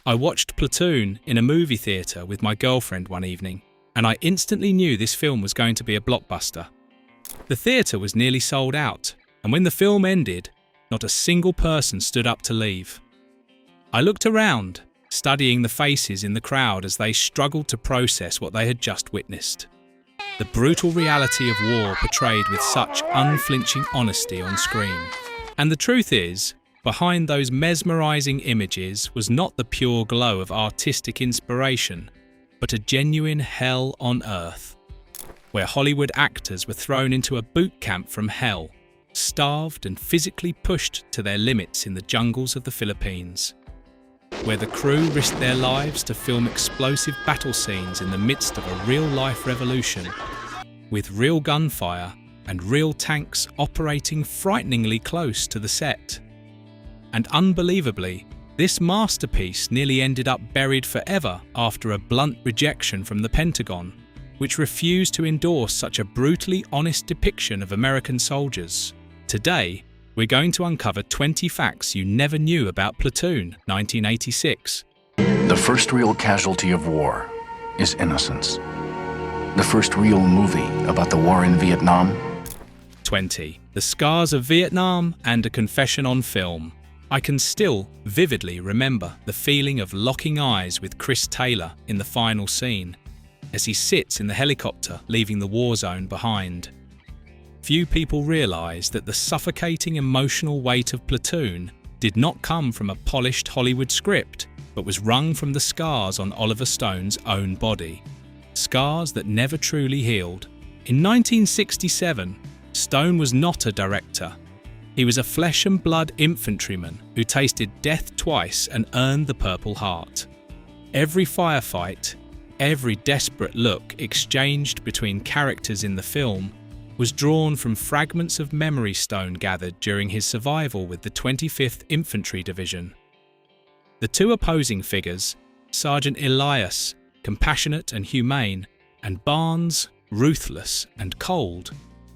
I watched Platoon in a movie theatre with my girlfriend one evening, and I instantly knew this film was going to be a blockbuster. The theatre was nearly sold out, and when the film ended, not a single person stood up to leave. I looked around, studying the faces in the crowd as they struggled to process what they had just witnessed. The brutal reality of war portrayed with such unflinching honesty on screen. And the truth is, behind those mesmerising images was not the pure glow of artistic inspiration, but a genuine hell on earth, where Hollywood actors were thrown into a boot camp from hell, starved and physically pushed to their limits in the jungles of the Philippines, where the crew risked their lives to film explosive battle scenes in the midst of a real-life revolution, with real gunfire and real tanks operating frighteningly close to the set. And unbelievably, this masterpiece nearly ended up buried forever after a blunt rejection from the Pentagon, which refused to endorse such a brutally honest depiction of American soldiers. Today, we're going to uncover 20 facts you never knew about Platoon 1986. The first real casualty of war is innocence. The first real movie about the war in Vietnam. 20. The Scars of Vietnam and a Confession on Film. I can still vividly remember the feeling of locking eyes with Chris Taylor in the final scene, as he sits in the helicopter leaving the war zone behind. Few people realise that the suffocating emotional weight of Platoon did not come from a polished Hollywood script, but was wrung from the scars on Oliver Stone's own body. Scars that never truly healed. In 1967, Stone was not a director. He was a flesh and blood infantryman who tasted death twice and earned the Purple Heart. Every firefight, every desperate look exchanged between characters in the film was drawn from fragments of memory Stone gathered during his survival with the 25th Infantry Division. The two opposing figures, Sergeant Elias, compassionate and humane, and Barnes, ruthless and cold,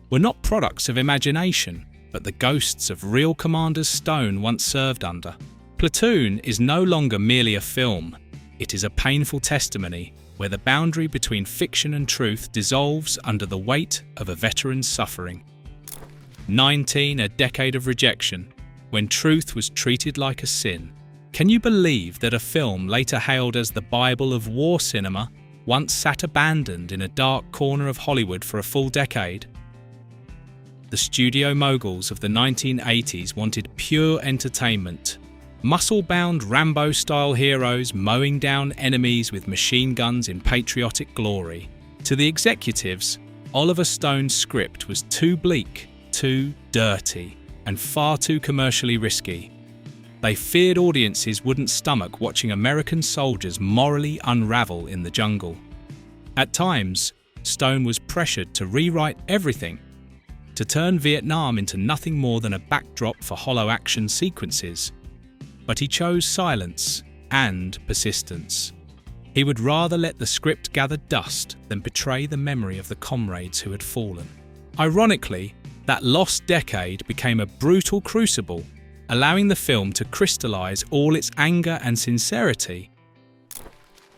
were not products of imagination, but the ghosts of real commanders Stone once served under. Platoon is no longer merely a film. It is a painful testimony where the boundary between fiction and truth dissolves under the weight of a veteran's suffering. 19. A decade of rejection, when truth was treated like a sin. Can you believe that a film later hailed as the Bible of war cinema once sat abandoned in a dark corner of Hollywood for a full decade? The studio moguls of the 1980s wanted pure entertainment. Muscle-bound Rambo-style heroes mowing down enemies with machine guns in patriotic glory. To the executives, Oliver Stone's script was too bleak, too dirty, and far too commercially risky. They feared audiences wouldn't stomach watching American soldiers morally unravel in the jungle. At times, Stone was pressured to rewrite everything, to turn Vietnam into nothing more than a backdrop for hollow action sequences. But he chose silence and persistence. He would rather let the script gather dust than betray the memory of the comrades who had fallen. Ironically, that lost decade became a brutal crucible, allowing the film to crystallize all its anger and sincerity.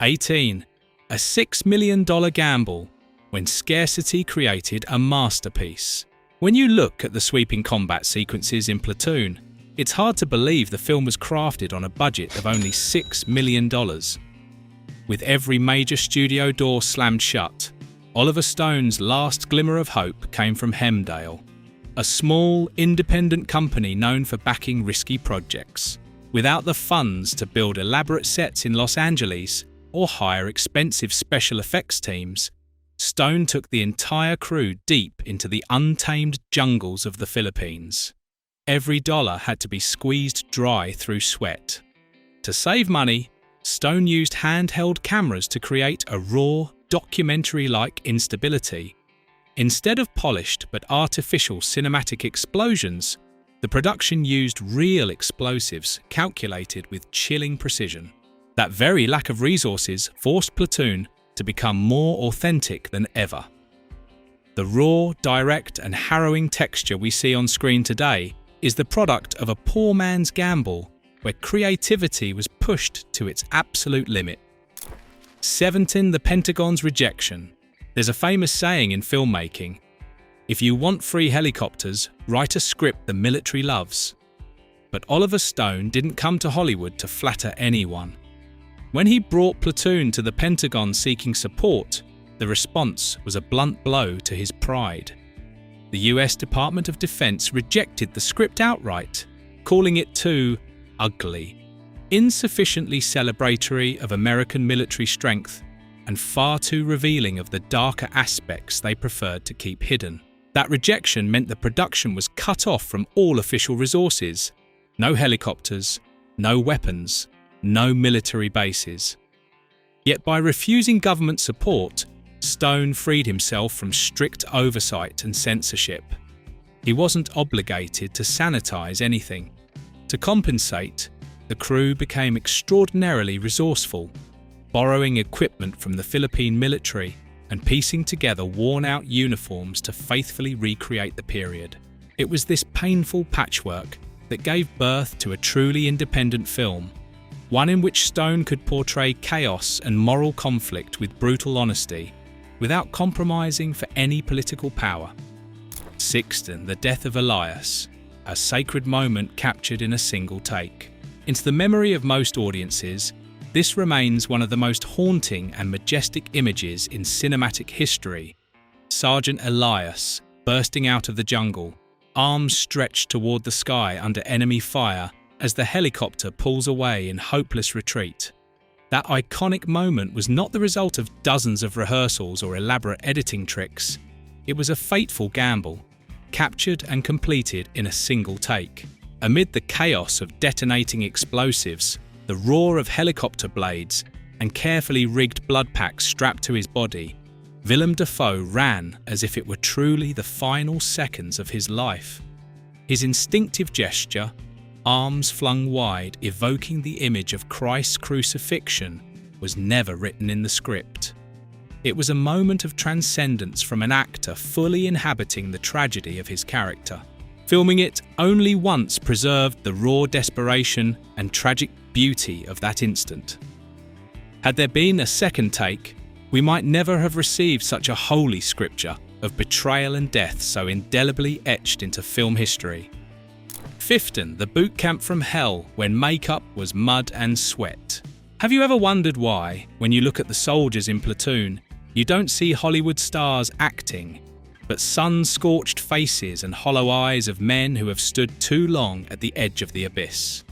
18. A $6 million gamble, when scarcity created a masterpiece. When you look at the sweeping combat sequences in Platoon, it's hard to believe the film was crafted on a budget of only $6 million. With every major studio door slammed shut, Oliver Stone's last glimmer of hope came from Hemdale, a small, independent company known for backing risky projects. Without the funds to build elaborate sets in Los Angeles or hire expensive special effects teams, Stone took the entire crew deep into the untamed jungles of the Philippines. Every dollar had to be squeezed dry through sweat. To save money, Stone used handheld cameras to create a raw, documentary-like instability. Instead of polished but artificial cinematic explosions, the production used real explosives calculated with chilling precision. That very lack of resources forced Platoon to become more authentic than ever. The raw, direct and harrowing texture we see on screen today is the product of a poor man's gamble where creativity was pushed to its absolute limit. 17. The Pentagon's rejection. There's a famous saying in filmmaking: if you want free helicopters, write a script the military loves. But Oliver Stone didn't come to Hollywood to flatter anyone. When he brought Platoon to the Pentagon seeking support, the response was a blunt blow to his pride. The US Department of Defense rejected the script outright, calling it too ugly, insufficiently celebratory of American military strength, and far too revealing of the darker aspects they preferred to keep hidden. That rejection meant the production was cut off from all official resources. No helicopters, no weapons, no military bases. Yet by refusing government support, Stone freed himself from strict oversight and censorship. He wasn't obligated to sanitize anything. To compensate, the crew became extraordinarily resourceful, borrowing equipment from the Philippine military and piecing together worn-out uniforms to faithfully recreate the period. It was this painful patchwork that gave birth to a truly independent film, one in which Stone could portray chaos and moral conflict with brutal honesty, without compromising for any political power. 16. The Death of Elias, a sacred moment captured in a single take. Into the memory of most audiences, this remains one of the most haunting and majestic images in cinematic history. Sergeant Elias, bursting out of the jungle, arms stretched toward the sky under enemy fire as the helicopter pulls away in hopeless retreat. That iconic moment was not the result of dozens of rehearsals or elaborate editing tricks. It was a fateful gamble, captured and completed in a single take. Amid the chaos of detonating explosives, the roar of helicopter blades, and carefully rigged blood packs strapped to his body, Willem Dafoe ran as if it were truly the final seconds of his life. His instinctive gesture, arms flung wide, evoking the image of Christ's crucifixion, was never written in the script. It was a moment of transcendence from an actor fully inhabiting the tragedy of his character. Filming it only once preserved the raw desperation and tragic beauty of that instant. Had there been a second take, we might never have received such a holy scripture of betrayal and death so indelibly etched into film history. 15. The boot camp from hell, when makeup was mud and sweat. Have you ever wondered why, when you look at the soldiers in Platoon, you don't see Hollywood stars acting, but sun-scorched faces and hollow eyes of men who have stood too long at the edge of the abyss?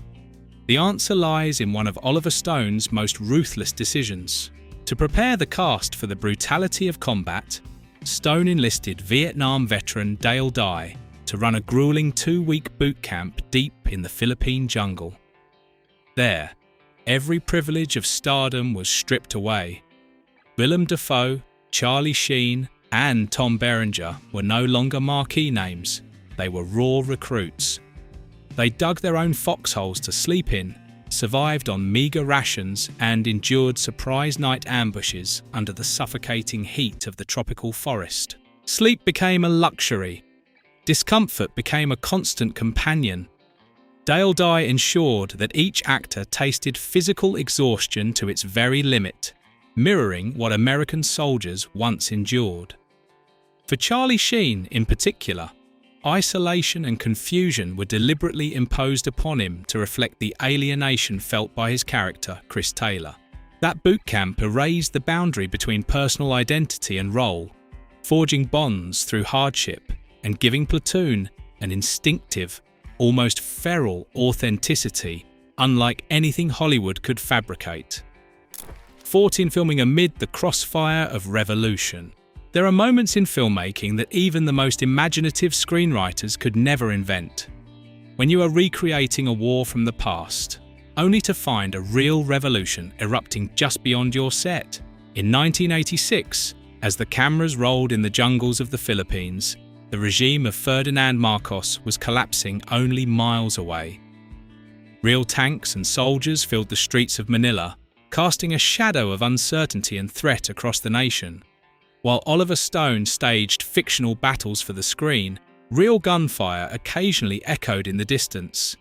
The answer lies in one of Oliver Stone's most ruthless decisions. To prepare the cast for the brutality of combat, Stone enlisted Vietnam veteran Dale Dye to run a grueling 2-week boot camp deep in the Philippine jungle. There, every privilege of stardom was stripped away. Willem Dafoe, Charlie Sheen, and Tom Berenger were no longer marquee names, they were raw recruits. They dug their own foxholes to sleep in, survived on meagre rations, and endured surprise night ambushes under the suffocating heat of the tropical forest. Sleep became a luxury. Discomfort became a constant companion. Dale Dye ensured that each actor tasted physical exhaustion to its very limit, mirroring what American soldiers once endured. For Charlie Sheen in particular, isolation and confusion were deliberately imposed upon him to reflect the alienation felt by his character, Chris Taylor. That boot camp erased the boundary between personal identity and role, forging bonds through hardship and giving Platoon an instinctive, almost feral authenticity unlike anything Hollywood could fabricate. 14. Filming amid the crossfire of revolution. There are moments in filmmaking that even the most imaginative screenwriters could never invent. When you are recreating a war from the past, only to find a real revolution erupting just beyond your set. In 1986, as the cameras rolled in the jungles of the Philippines, the regime of Ferdinand Marcos was collapsing only miles away. Real tanks and soldiers filled the streets of Manila, casting a shadow of uncertainty and threat across the nation. While Oliver Stone staged fictional battles for the screen, real gunfire occasionally echoed in the distance.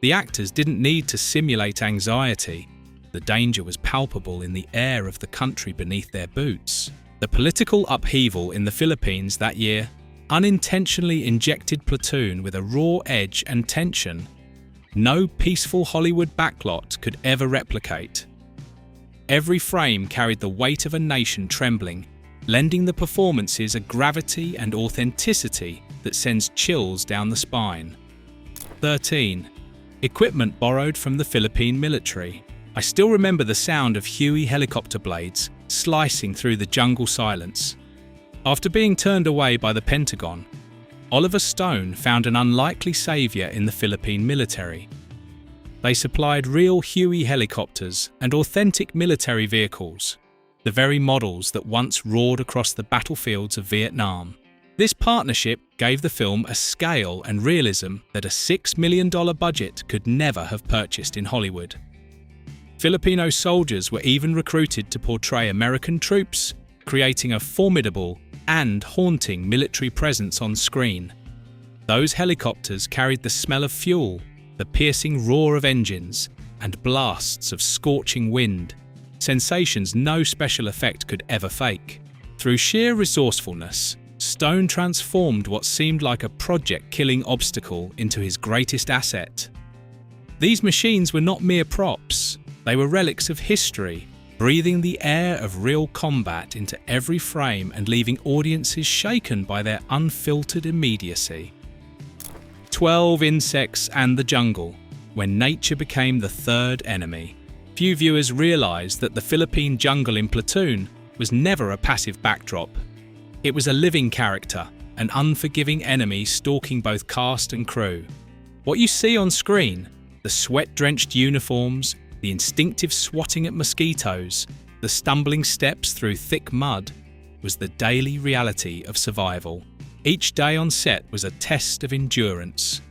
The actors didn't need to simulate anxiety. The danger was palpable in the air of the country beneath their boots. The political upheaval in the Philippines that year unintentionally injected Platoon with a raw edge and tension no peaceful Hollywood backlot could ever replicate. Every frame carried the weight of a nation trembling, lending the performances a gravity and authenticity that sends chills down the spine. 13. Equipment borrowed from the Philippine military. I still remember the sound of Huey helicopter blades slicing through the jungle silence. After being turned away by the Pentagon, Oliver Stone found an unlikely savior in the Philippine military. They supplied real Huey helicopters and authentic military vehicles, the very models that once roared across the battlefields of Vietnam. This partnership gave the film a scale and realism that a $6 million budget could never have purchased in Hollywood. Filipino soldiers were even recruited to portray American troops, creating a formidable and haunting military presence on screen. Those helicopters carried the smell of fuel, the piercing roar of engines, and blasts of scorching wind, sensations no special effect could ever fake. Through sheer resourcefulness, Stone transformed what seemed like a project-killing obstacle into his greatest asset. These machines were not mere props, they were relics of history, breathing the air of real combat into every frame and leaving audiences shaken by their unfiltered immediacy. 12 Insects and the Jungle, when nature became the third enemy. Few viewers realized that the Philippine jungle in Platoon was never a passive backdrop. It was a living character, an unforgiving enemy stalking both cast and crew. What you see on screen, the sweat-drenched uniforms, the instinctive swatting at mosquitoes, the stumbling steps through thick mud, was the daily reality of survival. Each day on set was a test of endurance.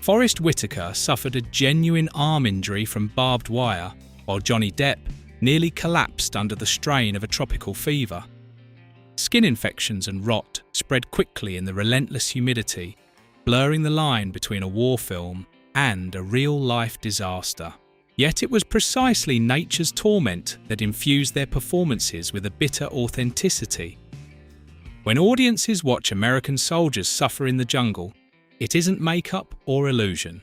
Forrest Whitaker suffered a genuine arm injury from barbed wire, while Johnny Depp nearly collapsed under the strain of a tropical fever. Skin infections and rot spread quickly in the relentless humidity, blurring the line between a war film and a real-life disaster. Yet it was precisely nature's torment that infused their performances with a bitter authenticity. When audiences watch American soldiers suffer in the jungle, it isn't makeup or illusion.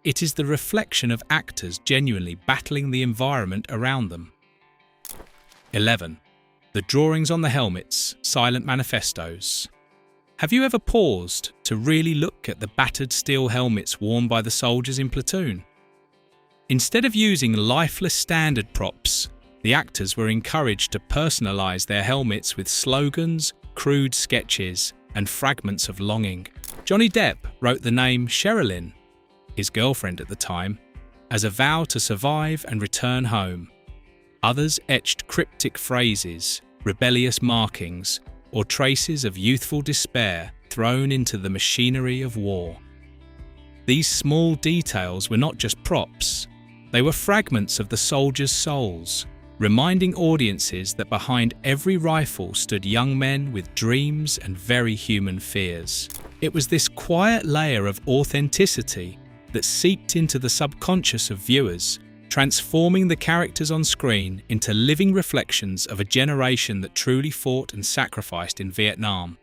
It is the reflection of actors genuinely battling the environment around them. 11. The drawings on the helmets, silent manifestos. Have you ever paused to really look at the battered steel helmets worn by the soldiers in Platoon? Instead of using lifeless standard props, the actors were encouraged to personalize their helmets with slogans, crude sketches, and fragments of longing. Johnny Depp wrote the name Sherilyn, his girlfriend at the time, as a vow to survive and return home. Others etched cryptic phrases, rebellious markings, or traces of youthful despair thrown into the machinery of war. These small details were not just props, they were fragments of the soldiers' souls, reminding audiences that behind every rifle stood young men with dreams and very human fears. It was this quiet layer of authenticity that seeped into the subconscious of viewers, transforming the characters on screen into living reflections of a generation that truly fought and sacrificed in Vietnam.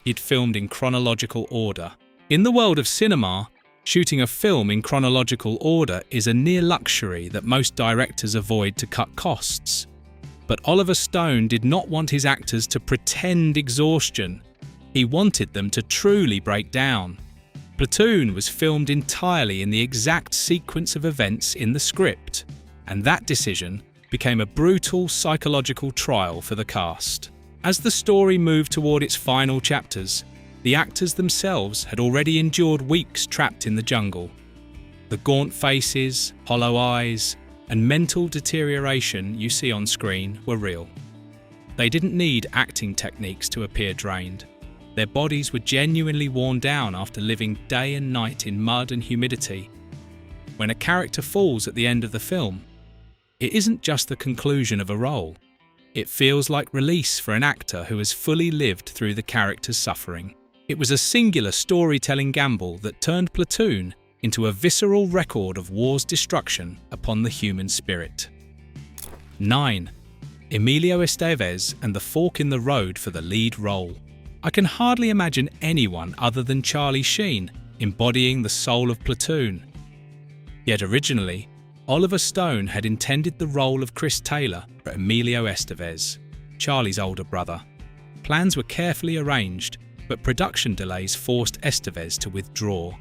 It filmed in chronological order. In the world of cinema, shooting a film in chronological order is a near luxury that most directors avoid to cut costs. But Oliver Stone did not want his actors to pretend exhaustion. He wanted them to truly break down. Platoon was filmed entirely in the exact sequence of events in the script, and that decision became a brutal psychological trial for the cast. As the story moved toward its final chapters, the actors themselves had already endured weeks trapped in the jungle. The gaunt faces, hollow eyes, and mental deterioration you see on screen were real. They didn't need acting techniques to appear drained. Their bodies were genuinely worn down after living day and night in mud and humidity. When a character falls at the end of the film, it isn't just the conclusion of a role. It feels like release for an actor who has fully lived through the character's suffering. It was a singular storytelling gamble that turned Platoon into a visceral record of war's destruction upon the human spirit. 9. Emilio Estevez and the fork in the road for the lead role. I can hardly imagine anyone other than Charlie Sheen embodying the soul of Platoon. Yet originally, Oliver Stone had intended the role of Chris Taylor for Emilio Estevez, Charlie's older brother. Plans were carefully arranged, but production delays forced Estevez to withdraw.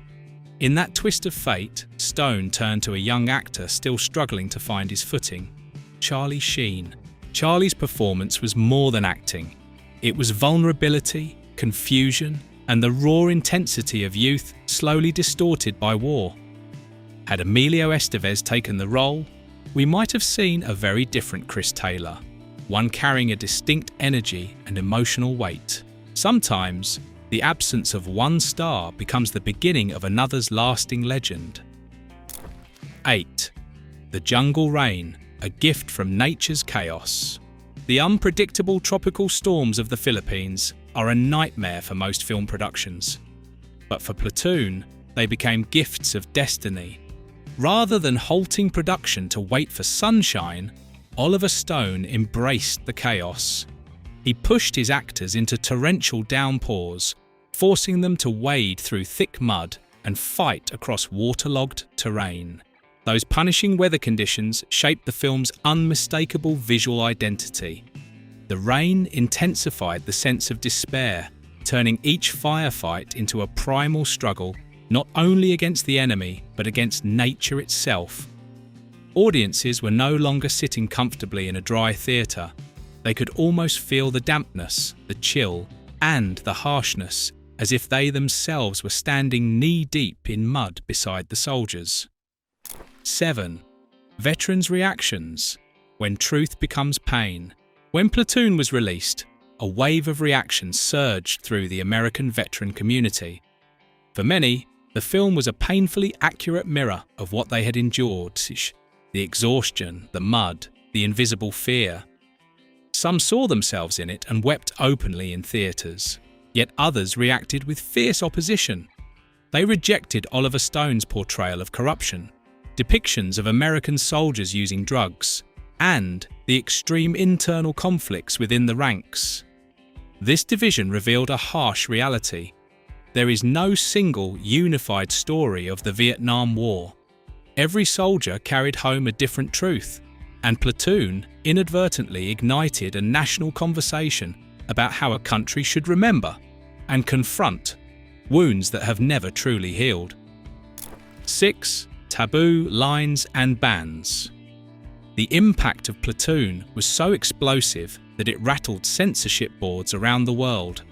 In that twist of fate, Stone turned to a young actor still struggling to find his footing, Charlie Sheen. Charlie's performance was more than acting. It was vulnerability, confusion, and the raw intensity of youth slowly distorted by war. Had Emilio Estevez taken the role, we might have seen a very different Chris Taylor, one carrying a distinct energy and emotional weight. Sometimes, the absence of one star becomes the beginning of another's lasting legend. 8. The jungle rain, a gift from nature's chaos. The unpredictable tropical storms of the Philippines are a nightmare for most film productions. But for Platoon, they became gifts of destiny. Rather than halting production to wait for sunshine, Oliver Stone embraced the chaos. He pushed his actors into torrential downpours, forcing them to wade through thick mud and fight across waterlogged terrain. Those punishing weather conditions shaped the film's unmistakable visual identity. The rain intensified the sense of despair, turning each firefight into a primal struggle not only against the enemy, but against nature itself. Audiences were no longer sitting comfortably in a dry theatre. They could almost feel the dampness, the chill, and the harshness, as if they themselves were standing knee-deep in mud beside the soldiers. 7. Veterans' reactions. When truth becomes pain. When Platoon was released, a wave of reaction surged through the American veteran community. For many, the film was a painfully accurate mirror of what they had endured: the exhaustion, the mud, the invisible fear. Some saw themselves in it and wept openly in theatres, yet others reacted with fierce opposition. They rejected Oliver Stone's portrayal of corruption, depictions of American soldiers using drugs, and the extreme internal conflicts within the ranks. This division revealed a harsh reality. There is no single, unified story of the Vietnam War. Every soldier carried home a different truth, and Platoon inadvertently ignited a national conversation about how a country should remember and confront wounds that have never truly healed. 6. Taboo lines and bans. The impact of Platoon was so explosive that it rattled censorship boards around the world.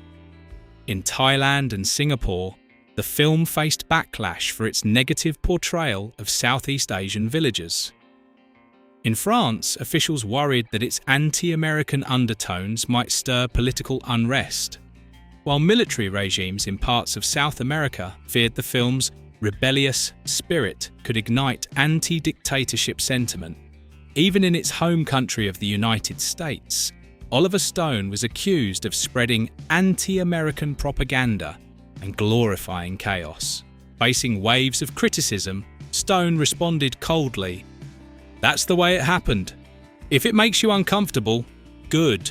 In Thailand and Singapore, the film faced backlash for its negative portrayal of Southeast Asian villagers. In France, officials worried that its anti-American undertones might stir political unrest, while military regimes in parts of South America feared the film's rebellious spirit could ignite anti-dictatorship sentiment. Even in its home country of the United States, Oliver Stone was accused of spreading anti-American propaganda and glorifying chaos. Facing waves of criticism, Stone responded coldly, "That's the way it happened. If it makes you uncomfortable, good."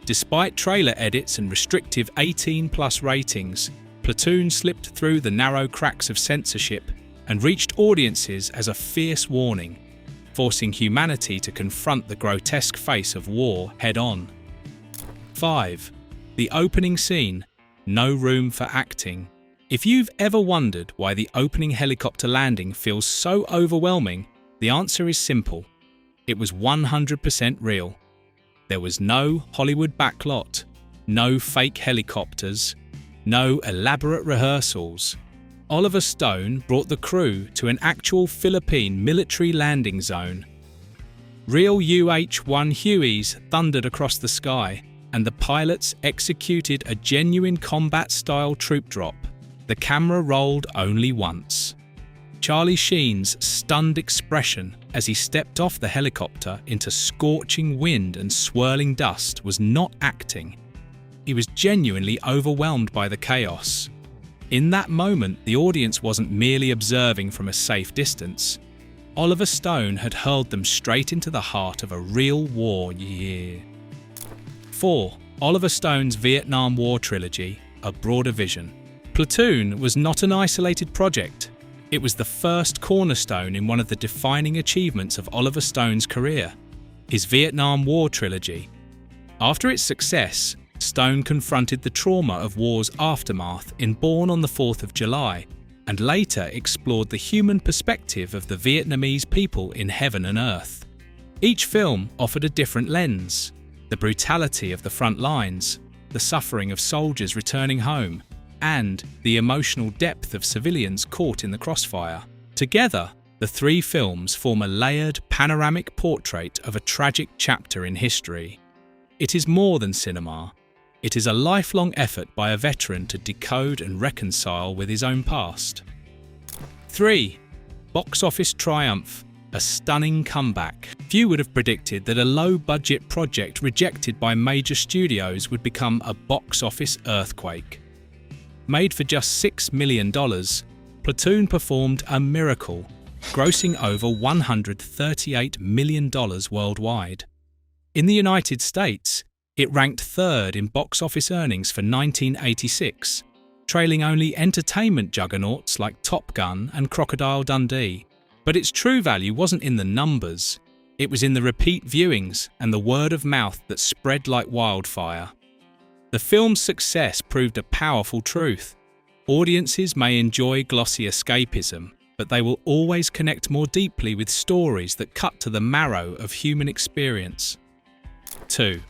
Despite trailer edits and restrictive 18+ ratings, Platoon slipped through the narrow cracks of censorship and reached audiences as a fierce warning, forcing humanity to confront the grotesque face of war head-on. 5. The opening scene, no room for acting. If you've ever wondered why the opening helicopter landing feels so overwhelming, the answer is simple. It was 100% real. There was no Hollywood backlot, no fake helicopters, no elaborate rehearsals. Oliver Stone brought the crew to an actual Philippine military landing zone. Real UH-1 Hueys thundered across the sky, and the pilots executed a genuine combat-style troop drop. The camera rolled only once. Charlie Sheen's stunned expression as he stepped off the helicopter into scorching wind and swirling dust was not acting. He was genuinely overwhelmed by the chaos. In that moment, the audience wasn't merely observing from a safe distance. Oliver Stone had hurled them straight into the heart of a real war. 4. Oliver Stone's Vietnam War trilogy, A Broader Vision. Platoon was not an isolated project. It was the first cornerstone in one of the defining achievements of Oliver Stone's career, his Vietnam War trilogy. After its success, Stone confronted the trauma of war's aftermath in Born on the 4th of July, and later explored the human perspective of the Vietnamese people in Heaven and Earth. Each film offered a different lens: the brutality of the front lines, the suffering of soldiers returning home, and the emotional depth of civilians caught in the crossfire. Together, the three films form a layered, panoramic portrait of a tragic chapter in history. It is more than cinema. It is a lifelong effort by a veteran to decode and reconcile with his own past. 3. Box office triumph. A stunning comeback. Few would have predicted that a low-budget project rejected by major studios would become a box office earthquake. Made for just $6 million, Platoon performed a miracle, grossing over $138 million worldwide. In the United States, it ranked third in box office earnings for 1986, trailing only entertainment juggernauts like Top Gun and Crocodile Dundee. But its true value wasn't in the numbers. It was in the repeat viewings and the word of mouth that spread like wildfire. The film's success proved a powerful truth. Audiences may enjoy glossy escapism, but they will always connect more deeply with stories that cut to the marrow of human experience. 2.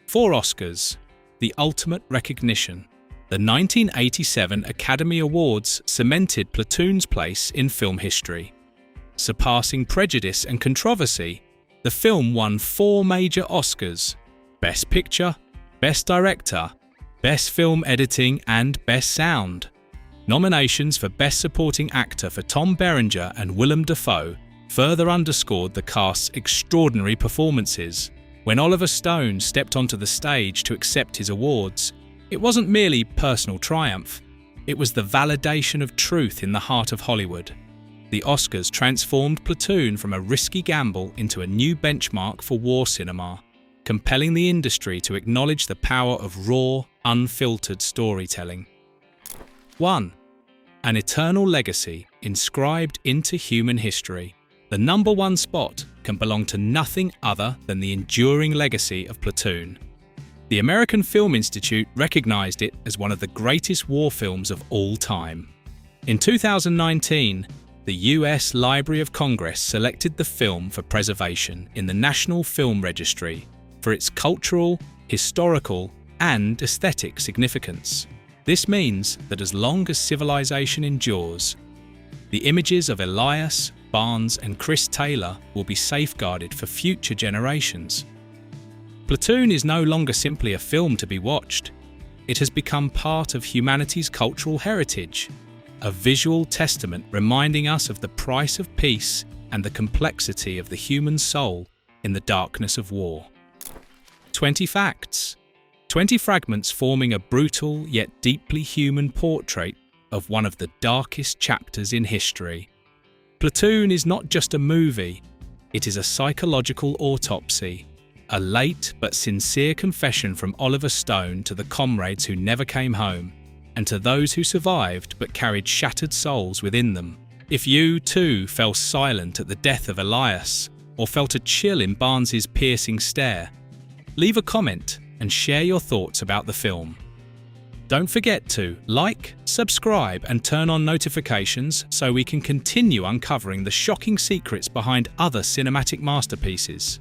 4 Oscars. The ultimate recognition. The 1987 Academy Awards cemented Platoon's place in film history. Surpassing prejudice and controversy, the film won 4 major Oscars: Best Picture, Best Director, Best Film Editing, and Best Sound. Nominations for Best Supporting Actor for Tom Berenger and Willem Dafoe further underscored the cast's extraordinary performances. When Oliver Stone stepped onto the stage to accept his awards, it wasn't merely personal triumph, it was the validation of truth in the heart of Hollywood. The Oscars transformed Platoon from a risky gamble into a new benchmark for war cinema, compelling the industry to acknowledge the power of raw, unfiltered storytelling. 1. An eternal legacy inscribed into human history. The number 1 spot can belong to nothing other than the enduring legacy of Platoon. The American Film Institute recognized it as one of the greatest war films of all time. In 2019, the US Library of Congress selected the film for preservation in the National Film Registry for its cultural, historical, and aesthetic significance. This means that as long as civilization endures, the images of Elias, Barnes, and Chris Taylor will be safeguarded for future generations. Platoon is no longer simply a film to be watched. It has become part of humanity's cultural heritage, a visual testament reminding us of the price of peace and the complexity of the human soul in the darkness of war. 20 facts. 20 fragments forming a brutal yet deeply human portrait of one of the darkest chapters in history. Platoon is not just a movie, it is a psychological autopsy, a late but sincere confession from Oliver Stone to the comrades who never came home, and to those who survived but carried shattered souls within them. If you, too, fell silent at the death of Elias, or felt a chill in Barnes's piercing stare, leave a comment and share your thoughts about the film. Don't forget to like, subscribe, and turn on notifications so we can continue uncovering the shocking secrets behind other cinematic masterpieces.